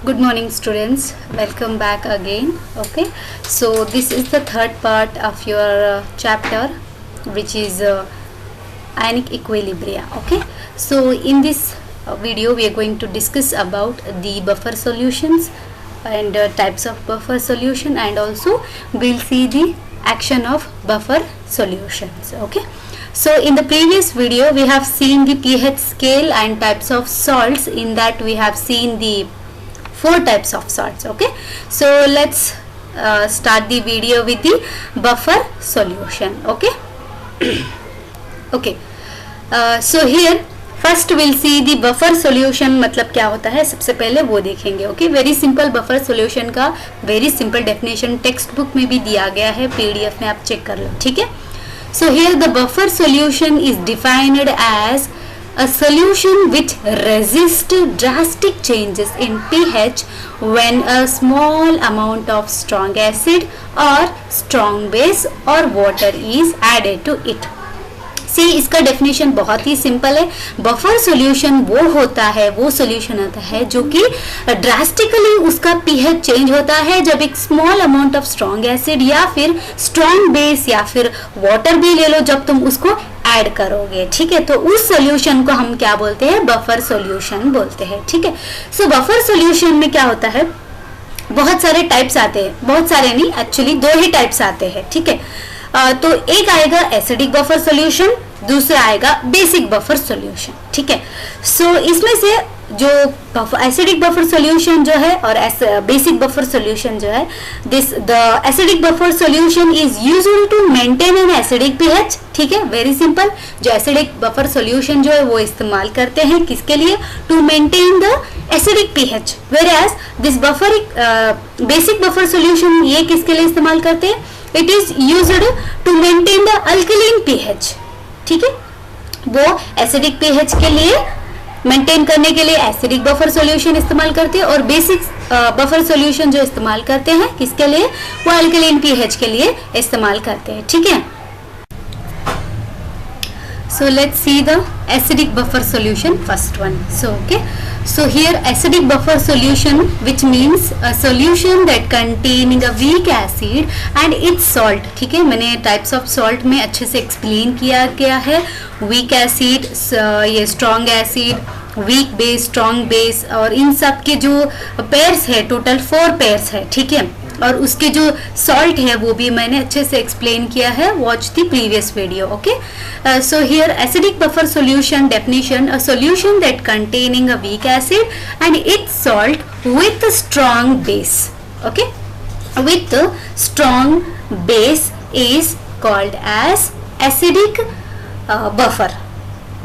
Good morning students, welcome back again. Okay, so this is the third part of your chapter, which is ionic equilibria. Okay, so in this video we are going to discuss about the buffer solutions and types of buffer solution, and also we'll see the action of buffer solutions. Okay, so in the previous video we have seen the pH scale and types of salts. In that we have seen the 4 types of salts. Okay, so let's start the video with the buffer solution. Okay. Okay, so here first we'll see the buffer solution मतलब क्या होता है, सबसे पहले वो देखेंगे. Okay, very simple buffer solution का very simple definition text book में भी दिया गया है, पीडीएफ में आप चेक कर लो. ठीक है, so here the buffer solution is defined as a solution which resists drastic changes in pH when a small amount of strong acid or strong base or water is added to it. सी इसका definition बहुत ही simple है. Buffer solution वो होता है, वो solution होता है जो कि ड्रास्टिकली उसका पीएच चेंज होता है जब एक small amount of strong acid या फिर स्ट्रॉन्ग बेस या फिर वाटर भी ले लो, जब तुम उसको ऐड करोगे. ठीक है, तो उस सॉल्यूशन को हम क्या बोलते हैं, बफर सॉल्यूशन बोलते हैं. ठीक है, सो बफर सॉल्यूशन में क्या होता है, बहुत सारे टाइप्स आते हैं, बहुत सारे नहीं, एक्चुअली 2 ही टाइप्स आते हैं. ठीक है, तो एक आएगा एसिडिक बफर सॉल्यूशन, दूसरा आएगा बेसिक बफर सॉल्यूशन. ठीक है, सो इसमें से जो एसिडिक बफर सॉल्यूशन जो है और बेसिक बफर सॉल्यूशन जो है, the acidic buffer solution is used to maintain an acidic pH. ठीक है, वेरी सिंपल. जो एसिडिक बफर सॉल्यूशन जो है वो इस्तेमाल करते हैं किसके लिए, to maintain the acidic pH, where as this buffer basic buffer solution ये किसके लिए इस्तेमाल करते हैं, it is used to maintain the alkaline pH. ठीक है, वो एसिडिक पीएच के लिए मेंटेन करने के लिए एसिडिक बफर सॉल्यूशन इस्तेमाल करते हैं, और बेसिक बफर सॉल्यूशन जो इस्तेमाल करते हैं किसके लिए, वो अल्कलीन पीएच के लिए इस्तेमाल करते हैं. ठीक है, so let's see the acidic buffer solution, first one. So okay, so here acidic buffer solution, which means a solution that containing a weak acid and its salt. ठीक है, मैंने types of salt में अच्छे से explain किया गया है. weak acid, ये strong acid, weak base, strong base, और इन सब के जो pairs है, total 4 pairs है. ठीक है, और उसके जो सॉल्ट है वो भी मैंने अच्छे से एक्सप्लेन किया है, watch the previous video. Okay, so here acidic buffer solution definition, a solution that containing a weak acid and its salt with strong base. Okay, with strong base is called as acidic buffer.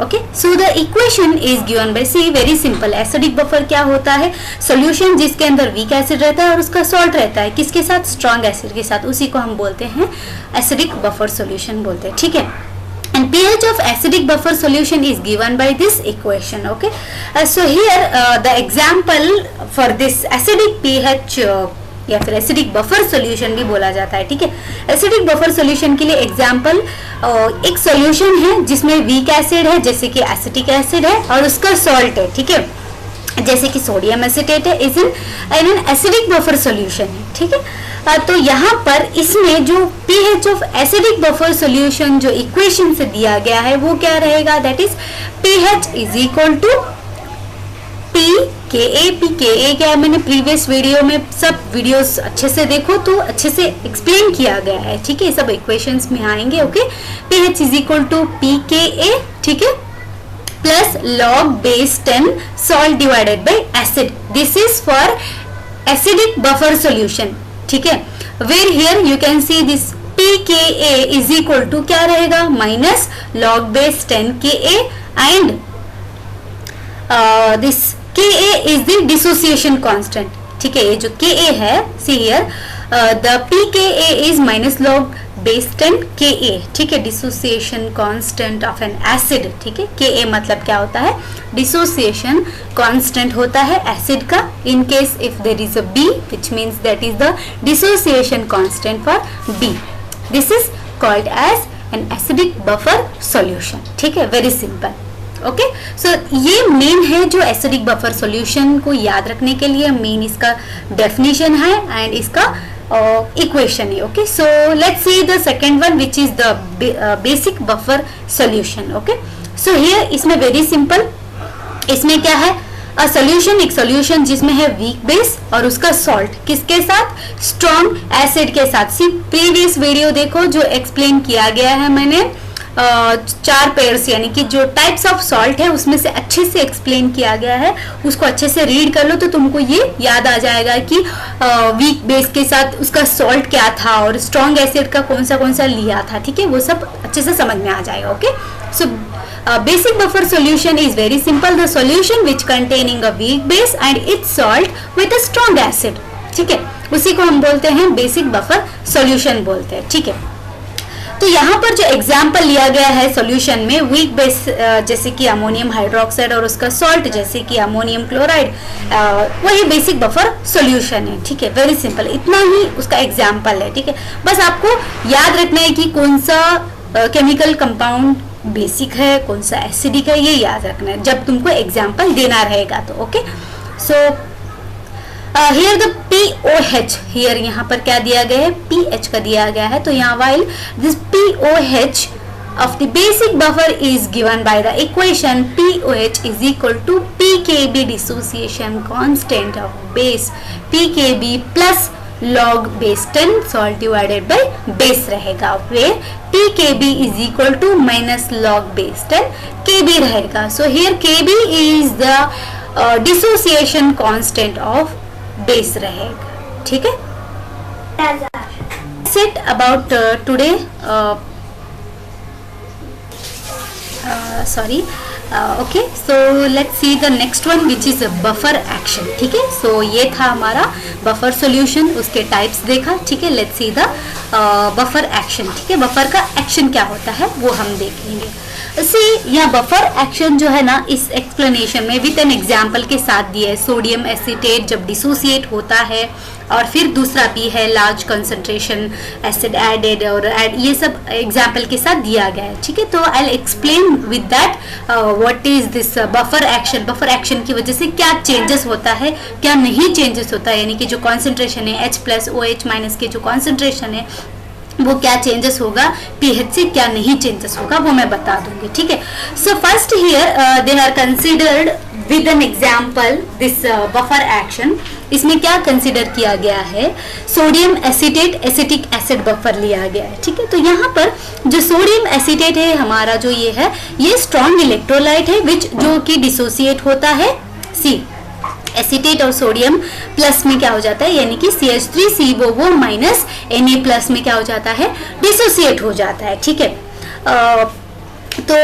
Okay, so the equation is given by C. Very simple. Acidic buffer क्या होता है, solution जिसके अंदर weak acid रहता है और उसका salt रहता है किसके साथ, स्ट्रॉन्ग एसिड के साथ, उसी को हम बोलते हैं एसिडिक बफर सॉल्यूशन बोलते हैं. ठीक है, and pH of acidic buffer solution is given by this equation. Okay, so here the example for this acidic pH या फिर एसिडिक बफर सॉल्यूशन भी बोला जाता है. ठीक है, एसिडिक बफर सॉल्यूशन के लिए एग्जांपल एक सॉल्यूशन है जिसमें वीक एसिड है जैसे कि एसिटिक एसिड है, और उसका सॉल्ट है. ठीक है, जैसे कि सोडियम एसिटेट है, is an acidic buffer solution है. ठीक है, तो यहाँ पर इसमें जो pH of acidic buffer solution जो इक्वेशन से दिया गया है वो क्या रहेगा, that is pH is equal to PKA. PKA क्या है, मैंने प्रीवियस वीडियो में सब वीडियोस अच्छे से देखो तो अच्छे से एक्सप्लेन किया गया है. ठीक है, सब इक्वेशंस में आएंगे. Okay, pH is equal to PKA. ठीक है, plus log base 10 salt divided by acid. This is for acidic buffer solution. ठीक है, where here you can see this PKA is equal to क्या रहेगा, minus log base 10 KA, and this KA is the dissociation constant. ठीक है, ये जो KA है, see here the PKA is minus log base 10 KA. ठीक है, dissociation constant of an acid. ठीक है, KA मतलब क्या होता है, dissociation constant होता है acid का. in case if there is a B, which means that is the dissociation constant for B. This is called as an acidic buffer solution. ठीक है, very simple. ओके, सो ये मेन है जो acidic buffer solution को याद रखने के लिए मेन इसका डेफिनेशन है एंड इसका इक्वेशन है. Okay, so let's see the second one which is the basic buffer solution. Okay, so here इसमें वेरी सिंपल, इसमें क्या है, अ सॉल्यूशन, एक सॉल्यूशन जिसमें है वीक बेस और उसका सॉल्ट किसके साथ, स्ट्रॉन्ग एसिड के साथ. सी प्रीवियस वीडियो देखो जो एक्सप्लेन किया गया है मैंने, 4 पेयर्स यानी कि जो टाइप्स ऑफ सॉल्ट है उसमें से अच्छे से एक्सप्लेन किया गया है, उसको अच्छे से रीड कर लो तो तुमको ये याद आ जाएगा कि वीक बेस के साथ उसका सॉल्ट क्या था और स्ट्रॉन्ग एसिड का कौन सा लिया था. ठीक है, वो सब अच्छे से समझ में आ जाएगा. Okay, so basic buffer solution is very simple, the solution which containing a weak base and its salt with a strong acid. ठीक है, उसी को हम बोलते हैं बेसिक बफर सॉल्यूशन बोलते हैं. ठीक है, तो यहाँ पर जो एग्जाम्पल लिया गया है सॉल्यूशन में, वीक बेस जैसे कि अमोनियम हाइड्रोक्साइड और उसका सॉल्ट जैसे कि अमोनियम क्लोराइड, वही बेसिक बफर सॉल्यूशन है. ठीक है, वेरी सिंपल, इतना ही उसका एग्जाम्पल है. ठीक है, बस आपको याद रखना है कि कौन सा केमिकल कंपाउंड बेसिक है, कौन सा एसिडिक है, ये याद रखना है जब तुमको एग्जाम्पल देना रहेगा तो. Okay, so here the POH, here यहाँ पर क्या दिया गया है, PH का दिया गया है. तो यहाँ while this POH of the basic buffer is given by the equation POH is equal to pKb dissociation constant of base pKb plus log base 10 salt divided by base रहेगा, where pKb is equal to minus log base 10 Kb रहेगा. So here Kb is the dissociation constant of base रहेगा. ठीक है, set about today sorry okay, so let's see the next one which is a buffer action. ठीक है, so ये था हमारा buffer solution, उसके टाइप्स देखा. ठीक है, let's see the buffer action. ठीक है, बफर का एक्शन क्या होता है वो हम देखेंगे. सी यहाँ बफर एक्शन जो है ना, इस एक्सप्लेनेशन में विद एन एग्जाम्पल के साथ दिया है. सोडियम एसीटेट जब डिसोसिएट होता है और फिर दूसरा पी है लार्ज कंसंट्रेशन एसिड एडेड और ये सब एग्जाम्पल के साथ दिया गया है. ठीक है, तो I explain with that what is this buffer action. Buffer action की वजह से क्या चेंजेस होता है, क्या नहीं चेंजेस होता है, यानी कि जो कॉन्सेंट्रेशन है H+OH- के जो कॉन्सेंट्रेशन है वो क्या चेंजेस होगा, पीएच से क्या नहीं चेंजेस होगा, वो मैं बता दूंगी. ठीक है, so first here they are considered with an example this buffer action. इसमें क्या कंसिडर किया गया है, sodium acetate acetic acid buffer लिया गया है. ठीक है, तो यहाँ पर जो सोडियम एसीटेट है हमारा जो ये है, ये स्ट्रॉन्ग इलेक्ट्रोलाइट है विच जो कि डिसोसिएट होता है सी एसीटेट और सोडियम प्लस में क्या हो जाता है, यानी कि CH3COO माइनस Na प्लस में क्या हो जाता है, डिसोसिएट हो जाता है. ठीक है, तो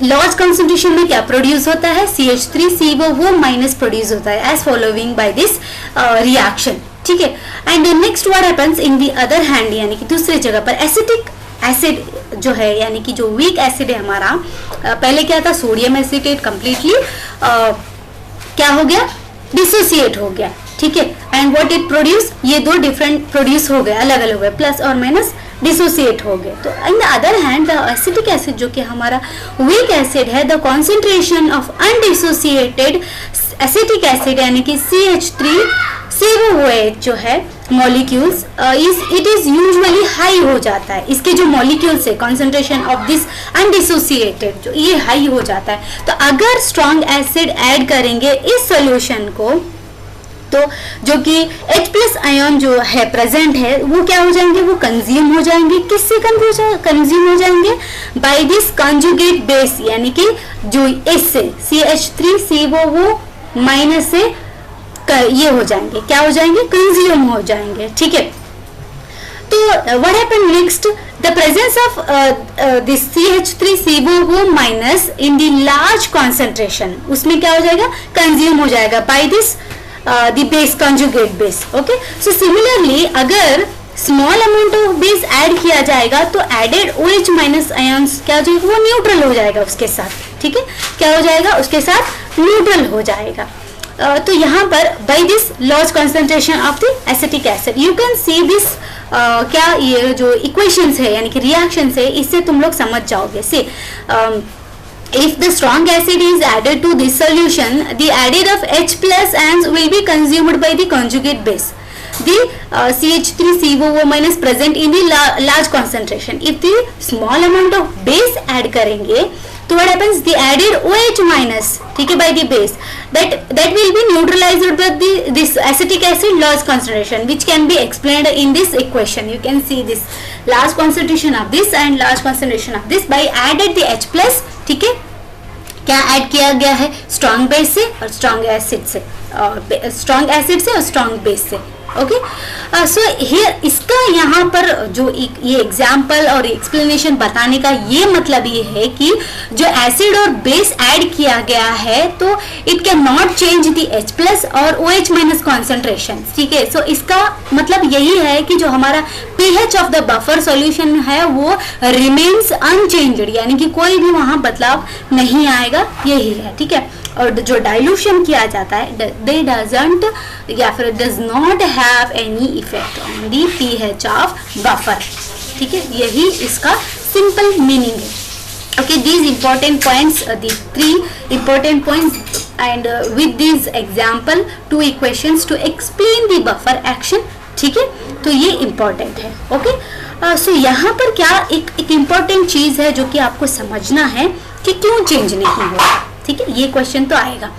लार्ज कंसंट्रेशन में क्या प्रोड्यूस होता है, CH3COO माइनस प्रोड्यूस होता है as following by this reaction. ठीक है, and next what happens in the other hand, यानी कि दूसरी जगह पर एसिटिक एसिड जो है, यानी कि जो वीक एसिड है हमारा, पहले क्या था सोडियम एसीटेट कंप्लीटली क्या हो गया, डिसोसिएट हो गया. ठीक है, एंड व्हाट इट प्रोड्यूस, ये दो डिफरेंट प्रोड्यूस हो गए, अलग अलग हुए, प्लस और माइनस डिसोसिएट हो गए. तो in the other hand the acetic acid जो कि हमारा वीक एसिड है, the concentration of undissociated acetic acid यानी कि CH3COOH जो है molecules, it is usually high हो जाता है. इसके जो मॉलिक्यूल्स है कॉन्सेंट्रेशन ऑफ दिस अनडिसोसिएटेड जो ये हाई हो जाता है. तो अगर स्ट्रॉन्ग एसिड ऐड करेंगे इस सॉल्यूशन को, तो जो कि H+ आयन जो है प्रेजेंट है वो क्या हो जाएंगे, वो कंज्यूम हो जाएंगे. किससे कंज्यूम हो जाएंगे, बाय दिस कॉन्जुगेट बेस, यानी कि जो इससे CH3COO माइनस से ये हो जाएंगे, क्या हो जाएंगे, कंज्यूम हो जाएंगे. ठीक है, तो what happen next, the presence of this CH3COO minus in the large concentration, उसमें क्या हो जाएगा, कंज्यूम हो जाएगा by this the base conjugate base. okay, so similarly अगर small amount of base add किया जाएगा तो added OH माइनस आयन्स क्या हो जाएगा, वो न्यूट्रल हो जाएगा उसके साथ. ठीक है, क्या हो जाएगा, उसके साथ न्यूट्रल हो जाएगा. तो यहाँ पर by this large concentration of the acetic acid you can see this क्या ये जो equations है यानी कि reactions है, इससे तुम लोग समझ जाओगे. से if the strong acid is added to this solution, the added of H plus ions will be consumed by the conjugate base. The CH3COO minus present in the large concentration. If the small amount of base add करेंगे, तो what happens? The added OH minus, ठीक है, by the base, that will be neutralized with this acetic acid large concentration, which can be explained in this equation. You can see this large concentration of this and large concentration of this by added the H plus, ठीक है, क्या add किया गया है? Strong base से और strong acid से, strong acid से और स्ट्रॉन्ग बेस से। ओके, सो हियर इसका यहाँ पर जो ये एग्जाम्पल और एक्सप्लेनेशन बताने का ये मतलब ये है कि जो एसिड और बेस ऐड किया गया है तो it can not change the H plus और OH माइनस कॉन्सेंट्रेशन, ठीक है। सो इसका मतलब यही है कि जो हमारा pH of the buffer solution है वो रिमेन्स अनचेंज्ड, यानी कि कोई भी वहां बदलाव नहीं आएगा, यही है, ठीक है। और जो डाइल्यूशन किया जाता है दे डजंट या फिर does not have any effect on the pH of buffer, ठीक है, यही इसका सिंपल मीनिंग है। Okay, these important points, the 3 important points, and with these example 2 equations to explain the buffer action, ठीक है, तो ये इंपॉर्टेंट है। ओके, सो यहाँ पर क्या एक इम्पॉर्टेंट चीज है जो कि आपको समझना है कि क्यों चेंज नहीं हुआ, ठीक है। ये क्वेश्चन तो आएगा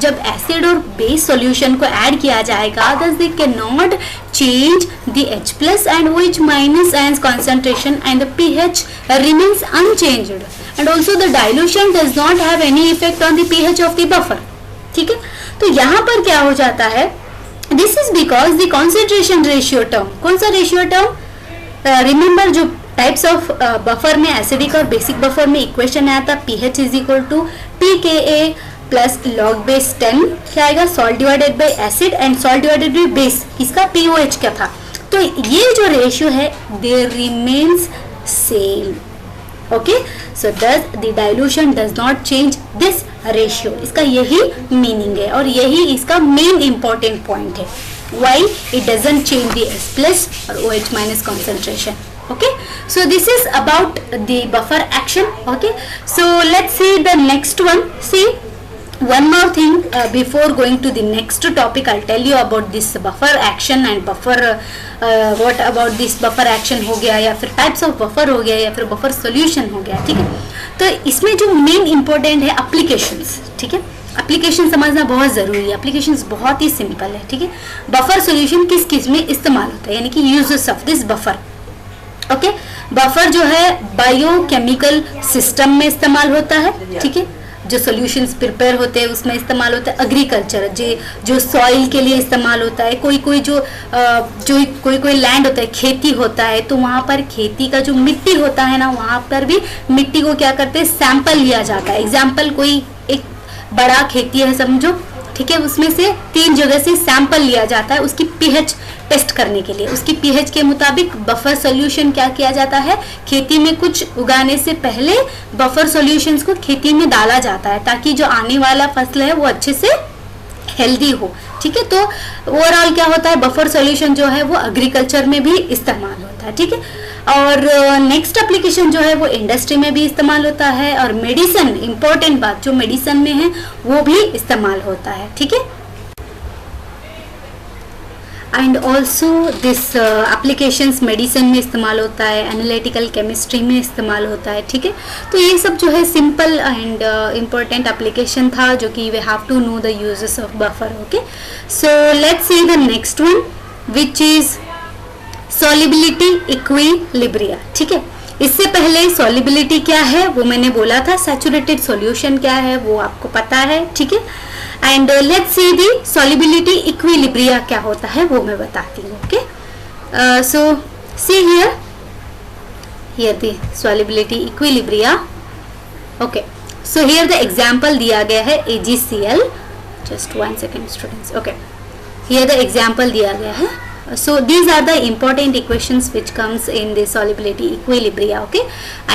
जब एसिड और बेस सॉल्यूशन को ऐड किया जाएगा, thus they cannot change the H plus and OH minus ions concentration and the pH remains unchanged, and also the dilution does not have any effect on the pH of the buffer, ठीक है। तो यहाँ पर क्या हो जाता है, this is because the concentration ratio term, कौन सा रेशियो टर्म, रिमेंबर जो टाइप्स ऑफ बफर में एसिडिक और बेसिक बफर में इक्वेशन आया था pH is equal to pKa plus log base 10, क्या आएगा, salt divided by acid and salt divided by base, इसका pOH क्या था। तो ये जो रेशियो है they remains same, okay, so thus the dilution does not change this ratio, इसका यही मीनिंग है और यही इसका मेन इंपॉर्टेंट पॉइंट है, why it doesn't change the H plus और OH minus concentration. Okay, so this is about the buffer action. Okay, so let's see the next one. See, one more thing before going to the next topic, I'll tell you about this buffer action and buffer what about this buffer action हो गया या फिर types of buffer हो गया या फिर buffer solution हो गया, ठीक है। तो इसमें जो main important है applications, ठीक है, एप्लीकेशन समझना बहुत जरूरी है। एप्लीकेशंस बहुत ही सिंपल है, ठीक है। बफर सॉल्यूशन किस किस में इस्तेमाल होता है, यानी कि uses of this buffer. Okay, buffer जो है बायोकेमिकल सिस्टम में इस्तेमाल होता है, ठीक है, जो सॉल्यूशंस प्रिपेयर होते हैं उसमें इस्तेमाल होता है। एग्रीकल्चर जो सॉइल के लिए इस्तेमाल होता है। कोई लैंड होता है, खेती होता है, तो वहाँ पर खेती का जो मिट्टी होता है ना, वहाँ पर भी मिट्टी को क्या करते हैं, सैंपल लिया जाता है। एग्जाम्पल, कोई एक बड़ा खेती है समझो, ठीक है, उसमें से 3 जगह से सैंपल लिया जाता है उसकी pH टेस्ट करने के लिए। उसकी pH के मुताबिक बफर सॉल्यूशन क्या किया जाता है, खेती में कुछ उगाने से पहले बफर सॉल्यूशंस को खेती में डाला जाता है ताकि जो आने वाला फसल है वो अच्छे से हेल्दी हो, ठीक है। तो ओवरऑल क्या होता है, बफर सॉल्यूशन जो है वो एग्रीकल्चर में भी इस्तेमाल होता है, ठीक है। और नेक्स्ट एप्लीकेशन जो है वो इंडस्ट्री में भी इस्तेमाल होता है, और मेडिसिन, इंपॉर्टेंट बात, जो मेडिसिन में है वो भी इस्तेमाल होता है, ठीक है। And also this applications medicine में इस्तेमाल होता है, एनालिटिकल केमिस्ट्री में इस्तेमाल होता है, ठीक है। तो ये सब जो है सिंपल एंड इम्पोर्टेंट एप्लीकेशन था जो कि we have to know the uses of buffer. Okay, so let's see the next one which is solubility equilibria, ठीक है। इससे पहले सॉल्युबिलिटी क्या है वो मैंने बोला था, सैचुरेटेड सॉल्यूशन क्या है वो आपको पता है, ठीक है। And let's see the solubility equilibria क्या होता है वो मैं बताती हूँ। Okay, so see here the solubility equilibria. Okay, so here the example दिया गया है AgCl, just 1 second students. Okay, here the example दिया गया है। So these are the important equations which comes in the solubility equilibria, okay,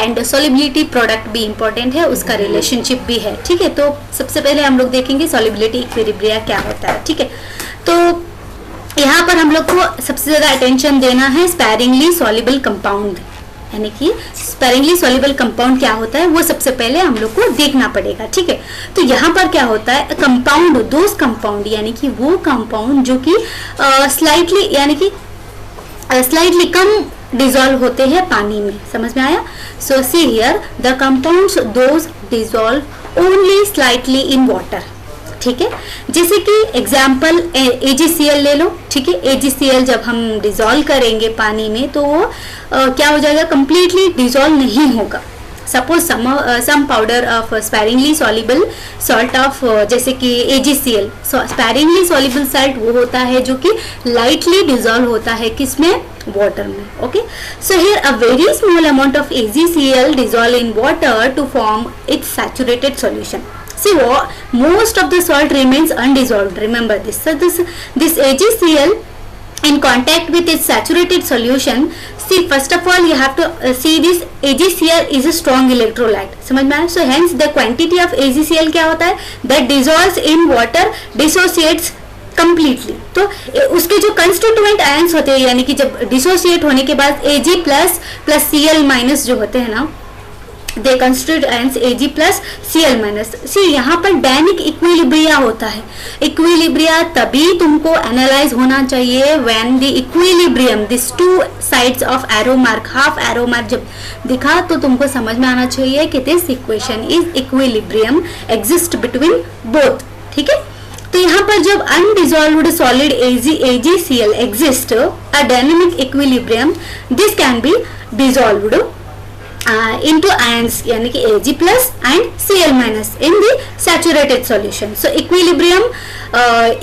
and solubility product भी important है, उसका relationship भी है, ठीक है। तो सबसे पहले हम लोग देखेंगे solubility equilibria क्या होता है, ठीक है। तो यहाँ पर हम लोग को सबसे ज़्यादा attention देना है sparingly soluble compound, यानी कि स्पेरिंगली सॉल्युबल कंपाउंड क्या होता है वो सबसे पहले हम लोग को देखना पड़ेगा, ठीक है। तो यहाँ पर क्या होता है, कंपाउंड, दोज कंपाउंड यानी कि वो कंपाउंड जो कि स्लाइटली यानी कि स्लाइटली कम डिजोल्व होते हैं पानी में, समझ में आया। So see here the compounds those dissolve only slightly in water, ठीक है। जैसे कि एग्जाम्पल AgCl ले लो, ठीक है। AgCl जब हम डिजोल्व करेंगे पानी में तो वो क्या हो जाएगा, कंप्लीटली डिजोल्व नहीं होगा। Suppose some powder of sparingly soluble salt of जैसे कि AgCl, स्पैरिंगली सॉल्युबल सॉल्ट वो होता है जो कि लाइटली डिजोल्व होता है किसमें, वाटर में, okay. So here a very small amount of AgCl dissolve in water to form its saturated solution. See, most of the salt remains undissolved. Remember this. So this AgCl in contact with its saturated solution. See, first of all, you have to see this AgCl is a strong electrolyte. समझ में आया? So hence the quantity of AgCl क्या होता है? That dissolves in water, dissociates completely. तो उसके जो constituent ions होते हैं, यानी कि जब dissociate होने के बाद Ag plus Cl minus जो होते हैं ना, they constitute ions Ag plus Cl minus. See यहाँ पर डायनिक इक्विलिब्रिया होता है. इक्विलिब्रिया तभी तुमको एनालाइज होना चाहिए when the equilibrium, this two sides of arrow mark, half arrow mark जब दिखा तो तुमको समझ में आना चाहिए कि this equation is equilibrium exist between both, ठीक है. तो यहाँ पर जब undissolved solid AgCl exist a dynamic equilibrium, this can be dissolved into ions यानी कि Ag plus and Cl minus in the saturated solution. So equilibrium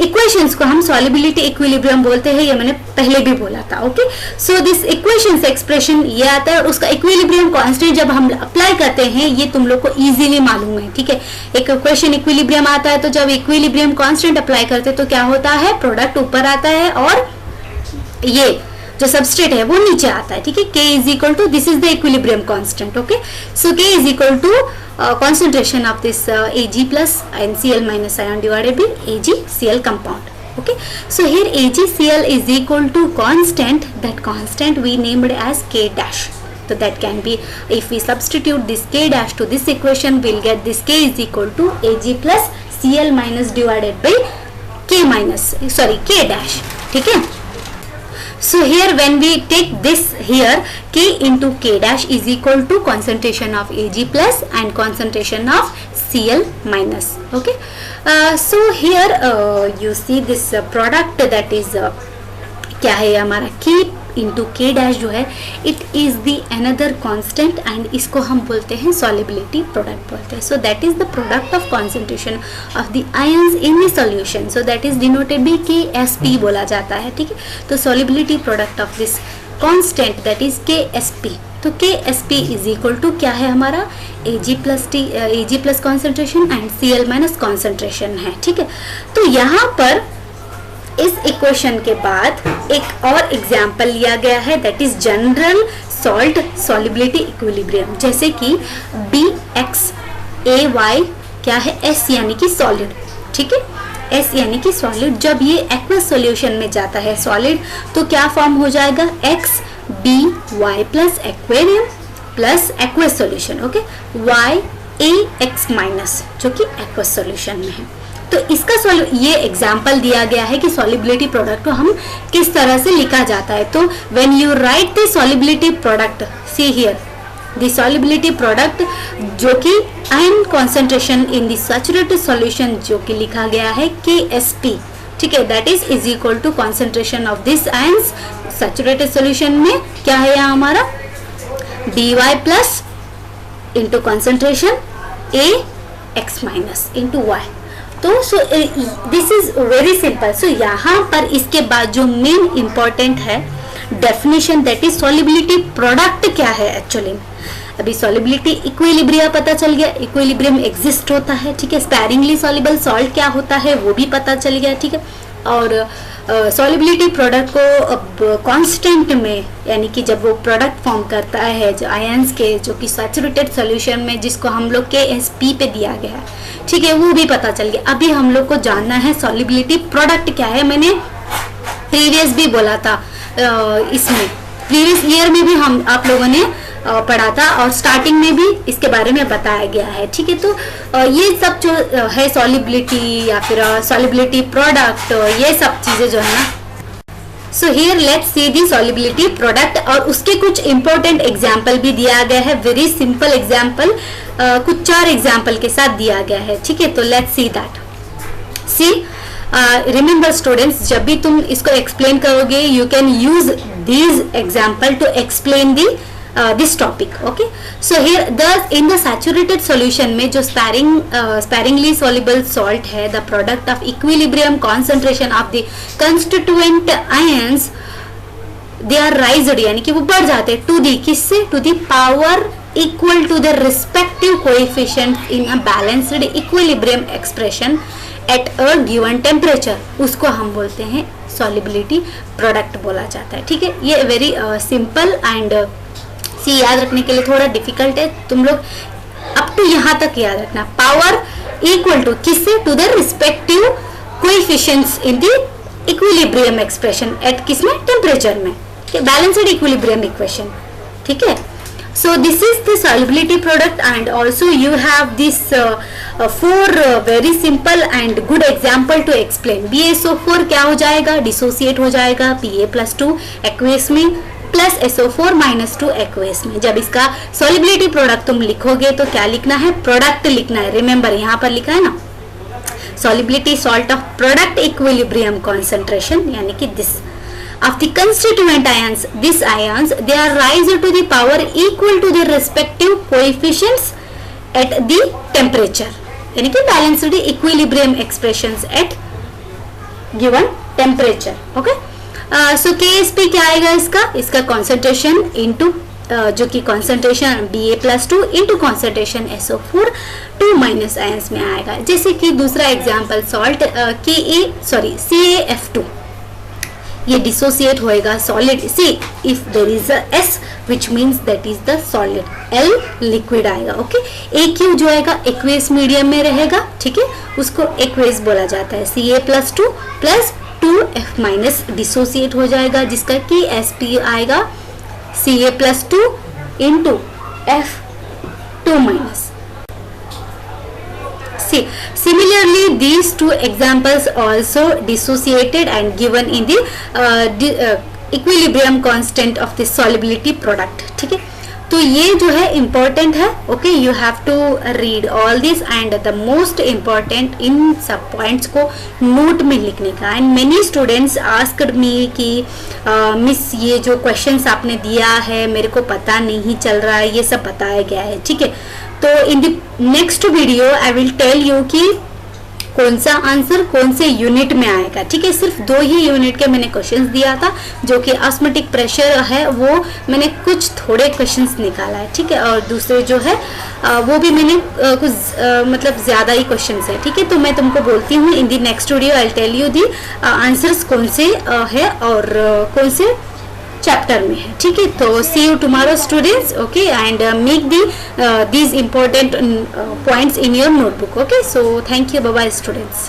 equations को हम solubility equilibrium बोलते हैं, ये मैंने पहले भी बोला था, okay. So this equations expression ये आता है और उसका equilibrium constant जब हम अप्लाई करते हैं ये तुम लोग को easily मालूम है, ठीक है. एक equation equilibrium आता है तो जब equilibrium constant अप्लाई करते हैं तो क्या होता है, प्रोडक्ट ऊपर आता है और ये जो सबस्ट्रेट है वो नीचे आता है, ठीक है. K is equal to, this is the equilibrium constant, okay. So K is equal to concentration of this Ag plus and Cl minus ion divided by AgCl compound, okay. So here AgCl is equal to constant, that constant we named as K dash. So that can be, if we substitute this K dash to this equation, we'll get this K is equal to Ag plus Cl minus divided by K minus, sorry, K dash, ठीक है. So here when we take this here, K into K dash is equal to concentration of Ag plus and concentration of Cl minus, okay. So here you see this product that is क्या है हमारा K into K dash जो है, it is the another constant and इसको हम बोलते हैं solubility product बोलते हैं. So that is the product of concentration of the ions in the solution. So that is denoted by Ksp बोला जाता है, ठीक है. तो solubility product of this constant that is Ksp. तो Ksp is equal to क्या है हमारा, Ag plus concentration and Cl minus concentration है, ठीक है. तो यहाँ पर इस इक्वेशन के बाद एक और एग्जाम्पल लिया गया है, that is general salt solubility equilibrium. जैसे कि BXAY क्या है, S यानी कि सॉलिड, ठीक है. S यानी कि सॉलिड, जब ये एक्वस सॉल्यूशन में जाता है सॉलिड तो क्या फॉर्म हो जाएगा, XBY plus aquarium plus aqueous solution, okay. YAX minus जो कि एक्वस सॉल्यूशन में है. तो इसका ये एग्जाम्पल दिया गया है कि सॉल्युबिलिटी प्रोडक्ट को हम किस तरह से लिखा जाता है. तो when you write the solubility product, see here the solubility product जो कि ion concentration in the saturated solution जो कि लिखा गया है Ksp, ठीक है. That is equal to concentration of this ions saturated solution में क्या है यहाँ हमारा Dy plus into concentration Ax minus into Y. तो this is very simple. So यहाँ पर इसके बाद जो मेन इंपॉर्टेंट है definition, that is solubility product क्या है एक्चुअली. अभी सॉल्युबिलिटी इक्विलिब्रिया पता चल गया, इक्विलिब्रियम एग्जिस्ट होता है, ठीक है. स्पैरिंगली सॉल्युबल सॉल्ट क्या होता है वो भी पता चल गया, ठीक है. और सॉल्युबिलिटी प्रोडक्ट को कांस्टेंट में, यानी कि जब वो प्रोडक्ट फॉर्म करता है जो आयंस के, जो कि सैचुरेटेड सॉल्यूशन में जिसको हम लोग Ksp पे दिया गया है, ठीक है, वो भी पता चल गया. अभी हम लोग को जानना है सॉल्युबिलिटी प्रोडक्ट क्या है. मैंने प्रीवियस भी बोला था, इसमें प्रीवियस ईयर में भी हम आप लोगों ने पढ़ा था और स्टार्टिंग में भी इसके बारे में बताया गया है, ठीक है। तो ये सब जो है सॉल्युबिलिटी या फिर सॉल्युबिलिटी प्रोडक्ट, ये सब चीजें जो है ना, so here let's see the solubility product और उसके कुछ इंपॉर्टेंट एग्जाम्पल भी दिया गया है, वेरी सिंपल एग्जाम्पल, कुछ 4 एग्जाम्पल के साथ दिया गया है, ठीक है। तो let's see that. See remember students, जब भी तुम इसको एक्सप्लेन करोगे you can use these example to explain the this topic, okay. So here the in the saturated solution में जो स्पैरिंगली सॉल्युबल सॉल्ट है, the product of equilibrium concentration of the constituent ions they are raised, यानी कि वो बढ़ जाते हैं to the, किससे, to the power equal to the respective coefficient in a balanced equilibrium expression at a given temperature, उसको हम बोलते हैं सॉल्युबिलिटी प्रोडक्ट बोला जाता है, ठीक है। ये वेरी सिंपल एंड सी याद रखने के लिए थोड़ा डिफिकल्ट है, तुम लोग अप टू यहाँ तक याद रखना, पावर इक्वल टू किससे, to the respective coefficients in the equilibrium expression at किसमें, टेम्परेचर में, बैलेंस्ड इक्विलिब्रियम इक्वेशन, ठीक है। So this is the solubility product and also you have this 4 very simple and good example to explain. BaSO4 क्या हो जाएगा, dissociate हो जाएगा Pa+2 aqueous में प्लस SO4-2 एक्वेस में। जब इसका solubility product तुम लिखोगे तो क्या लिखना है, प्रोडक्ट लिखना है, रिमेंबर यहाँ पर लिखा है ना, solubility salt of product equilibrium concentration, यानी कि this of the constituent ions, these ions they are raised to the power equal to their respective coefficients at the temperature, यानी कि balanced equilibrium expressions at given temperature, okay। So KSP क्या आएगा इसका concentration into जो कि concentration Ba+2 into concentration SO4 2- ions में आएगा। जैसे कि दूसरा example salt CaF2, ये डिसोसिएट होएगा solid see if there is a S which means that is the solid, L liquid आएगा, ओके। AQ जो आएगा एक्वेस मीडियम में रहेगा, ठीक है, उसको एक्वेस बोला जाता है। Ca+2 प्लस 2F- डिसोसिएट हो जाएगा, जिसका कि SP आएगा Ca+2 into F2-। Similarly, these 2 examples also dissociated and given in the equilibrium constant of the solubility product, ठीक है। तो ये जो है important है, okay, you have to read all this and the most important इन सब points को note में लिखने का। and many students asked me कि मिस ये जो questions आपने दिया है मेरे को पता नहीं चल रहा है, ये सब बताया गया है, ठीक है। तो in the next video I will tell you कि कौन सा आंसर कौन से यूनिट में आएगा, ठीक है। सिर्फ 2 ही यूनिट के मैंने क्वेश्चंस दिया था, जो कि ऑस्मोटिक प्रेशर है वो मैंने कुछ थोड़े क्वेश्चंस निकाला है, ठीक है, और दूसरे जो है वो भी मैंने कुछ मतलब ज़्यादा ही क्वेश्चंस है, ठीक है। तो मैं तुमको बोलती हूँ in the next video I tell you the answers कौन से है और कौन से चैप्टर में है, ठीक है। तो see you tomorrow students, okay, and make the these important points in your notebook, okay। So thank you, bye bye students।